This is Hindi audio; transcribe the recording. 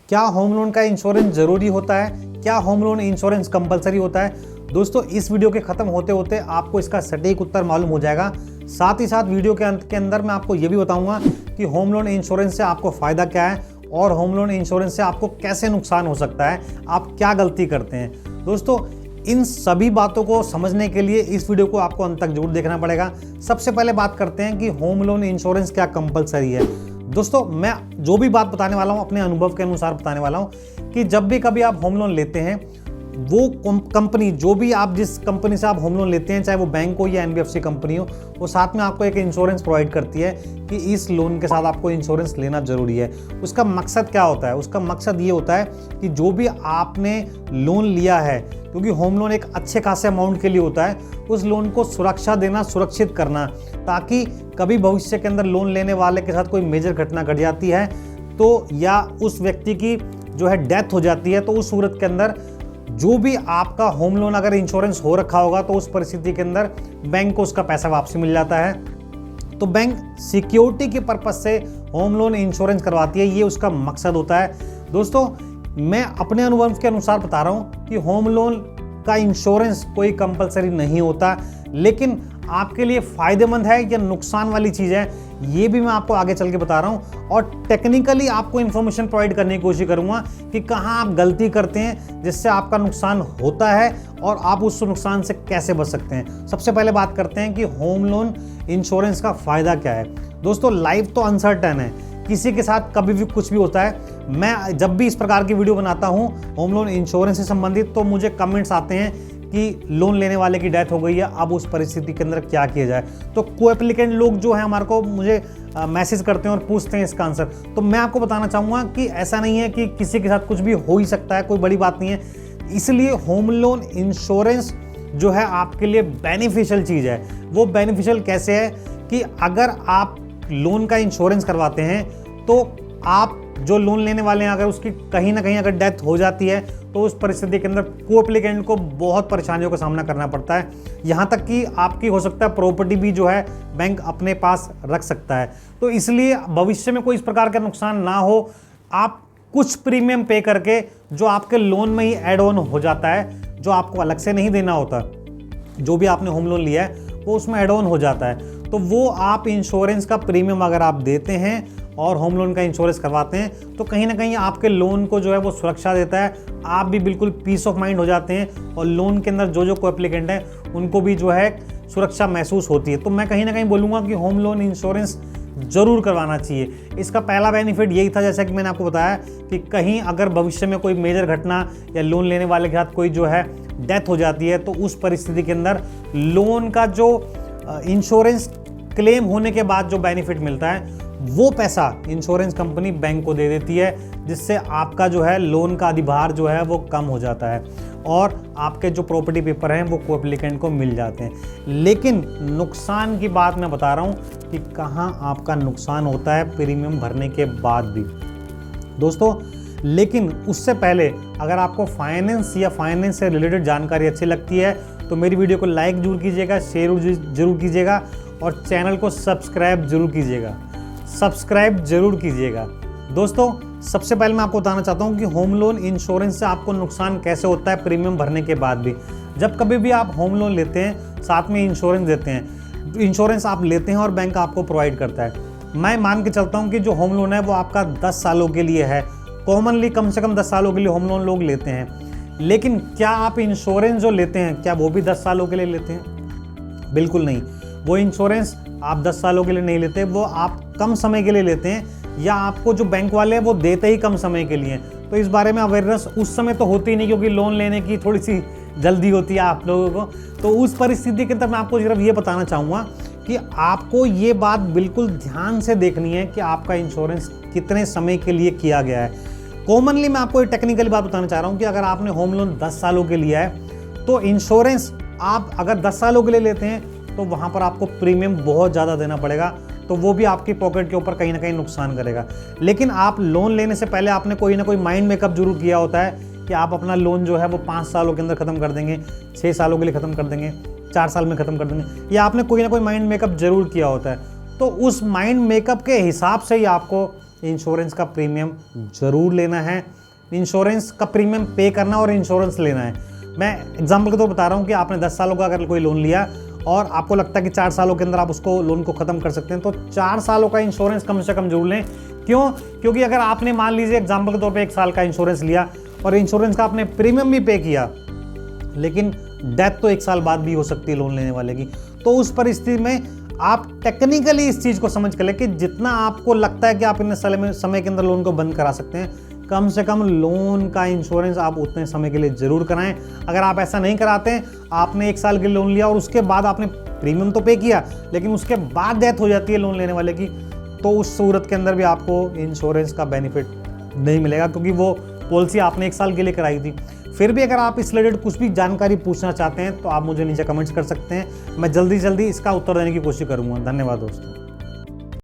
क्या होम लोन का इंश्योरेंस ज़रूरी होता है? क्या होम लोन इंश्योरेंस कंपलसरी होता है? दोस्तों, इस वीडियो के ख़त्म होते होते आपको इसका सटीक उत्तर मालूम हो जाएगा। साथ ही साथ वीडियो के अंत के अंदर मैं आपको ये भी बताऊंगा कि होम लोन इंश्योरेंस से आपको फ़ायदा क्या है और होम लोन इंश्योरेंस से आपको कैसे नुकसान हो सकता है, आप क्या गलती करते हैं। दोस्तों, इन सभी बातों को समझने के लिए इस वीडियो को आपको अंत तक जरूर देखना पड़ेगा। सबसे पहले बात करते हैं कि होम लोन इंश्योरेंस क्या कंपलसरी है। दोस्तों, मैं जो भी बात बताने वाला हूँ अपने अनुभव के अनुसार बताने वाला हूँ कि जब भी कभी आप होम लोन लेते हैं, वो कंपनी, जो भी आप जिस कंपनी से आप होम लोन लेते हैं, चाहे वो बैंक हो या एनबीएफसी कंपनी हो, वो साथ में आपको एक इंश्योरेंस प्रोवाइड करती है कि इस लोन के साथ आपको इंश्योरेंस लेना जरूरी है। उसका मकसद क्या होता है? उसका मकसद ये होता है कि जो भी आपने लोन लिया है, क्योंकि होम लोन एक अच्छे खासे अमाउंट के लिए होता है, उस लोन को सुरक्षा देना, सुरक्षित करना, ताकि कभी भविष्य के अंदर लोन लेने वाले के साथ कोई मेजर घटना घट जाती है तो, या उस व्यक्ति की जो है डेथ हो जाती है, तो उस सूरत के अंदर जो भी आपका होम लोन अगर इंश्योरेंस हो रखा होगा तो उस परिस्थिति के अंदर बैंक को उसका पैसा वापसी मिल जाता है। तो बैंक सिक्योरिटी के पर्पज से होम लोन इंश्योरेंस करवाती है, ये उसका मकसद होता है। दोस्तों, मैं अपने अनुभव के अनुसार बता रहा हूँ कि होम लोन का इंश्योरेंस कोई कंपलसरी नहीं होता, लेकिन आपके लिए फ़ायदेमंद है या नुकसान वाली चीज़ है, ये भी मैं आपको आगे चल के बता रहा हूँ। और टेक्निकली आपको इन्फॉर्मेशन प्रोवाइड करने की कोशिश करूँगा कि कहाँ आप गलती करते हैं जिससे आपका नुकसान होता है और आप उस नुकसान से कैसे बच सकते हैं। सबसे पहले बात करते हैं कि होम लोन इंश्योरेंस का फ़ायदा क्या है। दोस्तों, लाइफ तो अनसर्टेन है, किसी के साथ कभी भी कुछ भी होता है। मैं जब भी इस प्रकार की वीडियो बनाता हूँ होम लोन इंश्योरेंस से संबंधित, तो मुझे कमेंट्स आते हैं कि लोन लेने वाले की डेथ हो गई है, अब उस परिस्थिति के अंदर क्या किया जाए। तो को एप्लीकेंट लोग जो है हमारे को मुझे मैसेज करते हैं और पूछते हैं इसका आंसर। तो मैं आपको बताना चाहूँगा कि ऐसा नहीं है कि किसी के साथ कुछ भी हो ही सकता है, कोई बड़ी बात नहीं है। इसलिए होम लोन इंश्योरेंस जो है आपके लिए बेनिफिशियल चीज़ है। वो बेनिफिशियल कैसे है कि अगर आप लोन का इंश्योरेंस करवाते हैं तो आप जो लोन लेने वाले हैं, अगर उसकी कहीं ना कहीं अगर डेथ हो जाती है तो उस परिस्थिति के अंदर को एप्लीकेंट को बहुत परेशानियों का सामना करना पड़ता है। यहाँ तक कि आपकी हो सकता है प्रॉपर्टी भी जो है बैंक अपने पास रख सकता है। तो इसलिए भविष्य में कोई इस प्रकार का नुकसान ना हो, आप कुछ प्रीमियम पे करके जो आपके लोन में ही एड ऑन हो जाता है, जो आपको अलग से नहीं देना होता, जो भी आपने होम लोन लिया है वो उसमें एड ऑन हो जाता है। तो वो आप इंश्योरेंस का प्रीमियम अगर आप देते हैं और होम लोन का इंश्योरेंस करवाते हैं तो कहीं ना कहीं आपके लोन को जो है वो सुरक्षा देता है। आप भी बिल्कुल पीस ऑफ माइंड हो जाते हैं और लोन के अंदर जो को एप्लीकेंट हैं उनको भी जो है सुरक्षा महसूस होती है। तो मैं कहीं ना कहीं बोलूँगा कि होम लोन इंश्योरेंस ज़रूर करवाना चाहिए। इसका पहला बेनिफिट यही था, जैसा कि मैंने आपको बताया, कि कहीं अगर भविष्य में कोई मेजर घटना या लोन लेने वाले के साथ कोई जो है डेथ हो जाती है तो उस परिस्थिति के अंदर लोन का जो इंश्योरेंस क्लेम होने के बाद जो बेनिफिट मिलता है वो पैसा इंश्योरेंस कंपनी बैंक को दे देती है, जिससे आपका जो है लोन का अधिभार जो है वो कम हो जाता है और आपके जो प्रॉपर्टी पेपर हैं वो को एप्लीकेंट को मिल जाते हैं। लेकिन नुकसान की बात मैं बता रहा हूँ कि कहाँ आपका नुकसान होता है प्रीमियम भरने के बाद भी। दोस्तों, लेकिन उससे पहले अगर आपको फाइनेंस या फाइनेंस से रिलेटेड जानकारी अच्छी लगती है तो मेरी वीडियो को लाइक जरूर कीजिएगा, शेयर जरूर कीजिएगा और चैनल को सब्सक्राइब जरूर कीजिएगा। सब्सक्राइब जरूर कीजिएगा। दोस्तों, सबसे पहले मैं आपको बताना चाहता हूं कि होम लोन इंश्योरेंस से आपको नुकसान कैसे होता है प्रीमियम भरने के बाद भी। जब कभी भी आप होम लोन लेते हैं, साथ में इंश्योरेंस देते हैं, इंश्योरेंस आप लेते हैं और बैंक आपको प्रोवाइड करता है। मैं मान के चलता हूं कि जो होम लोन है वो आपका 10 सालों के लिए है। कॉमनली कम से कम 10 सालों के लिए होम लोन लोग लेते हैं। लेकिन क्या आप इंश्योरेंस जो लेते हैं क्या वो भी 10 सालों के लिए लेते हैं? बिल्कुल नहीं। वो इंश्योरेंस आप 10 सालों के लिए नहीं लेते, वो आप कम समय के लिए लेते हैं, या आपको जो बैंक वाले हैं वो देते ही कम समय के लिए। तो इस बारे में अवेयरनेस उस समय तो होती ही नहीं, क्योंकि लोन लेने की थोड़ी सी जल्दी होती है आप लोगों को। तो उस परिस्थिति के अंदर मैं आपको सिर्फ ये बताना चाहूँगा कि आपको ये बात बिल्कुल ध्यान से देखनी है कि आपका इंश्योरेंस कितने समय के लिए किया गया है। कॉमनली मैं आपको एक टेक्निकली बात बताना चाह रहा हूँ कि अगर आपने होम लोन 10 सालों के लिया है तो इंश्योरेंस आप अगर 10 सालों के लिए लेते हैं तो वहाँ पर आपको प्रीमियम बहुत ज़्यादा देना पड़ेगा, तो वो भी आपकी पॉकेट के ऊपर कहीं ना कहीं नुकसान करेगा। लेकिन आप लोन लेने से पहले आपने कोई ना कोई माइंड मेकअप जरूर किया होता है कि आप अपना लोन जो है वो 5 सालों के अंदर ख़त्म कर देंगे, 6 सालों के लिए ख़त्म कर देंगे, 4 साल में ख़त्म कर देंगे, या आपने कोई ना कोई माइंड मेकअप जरूर किया होता है। तो उस माइंड मेकअप के हिसाब से ही आपको इंश्योरेंस का प्रीमियम ज़रूर लेना है। इंश्योरेंस का प्रीमियम पे करना और इंश्योरेंस लेना है। मैं एग्जांपल के तौर बता रहा हूँ कि आपने 10 सालों का अगर कोई लोन लिया और आपको लगता है कि 4 सालों के अंदर आप उसको लोन को ख़त्म कर सकते हैं, तो 4 सालों का इंश्योरेंस कम से कम जरूर लें। क्यों? क्योंकि अगर आपने मान लीजिए एग्जांपल के तौर पे 1 साल का इंश्योरेंस लिया और इंश्योरेंस का आपने प्रीमियम भी पे किया, लेकिन डेथ तो 1 साल बाद भी हो सकती है लोन लेने वाले की, तो उस परिस्थिति में आप टेक्निकली इस चीज़ को समझ कर लें कि जितना आपको लगता है कि आप इतने समय के अंदर लोन को बंद करा सकते हैं, कम से कम लोन का इंश्योरेंस आप उतने समय के लिए ज़रूर कराएं। अगर आप ऐसा नहीं कराते, आपने 1 साल के लोन लिया और उसके बाद आपने प्रीमियम तो पे किया, लेकिन उसके बाद डेथ हो जाती है लोन लेने वाले की, तो उस सूरत के अंदर भी आपको इंश्योरेंस का बेनिफिट नहीं मिलेगा, क्योंकि वो पॉलिसी आपने 1 साल के लिए कराई थी। फिर भी अगर आप इस रिलेटेड कुछ भी जानकारी पूछना चाहते हैं तो आप मुझे नीचे कमेंट्स कर सकते हैं। मैं जल्दी इसका उत्तर देने की कोशिश करूँगा। धन्यवाद दोस्तों।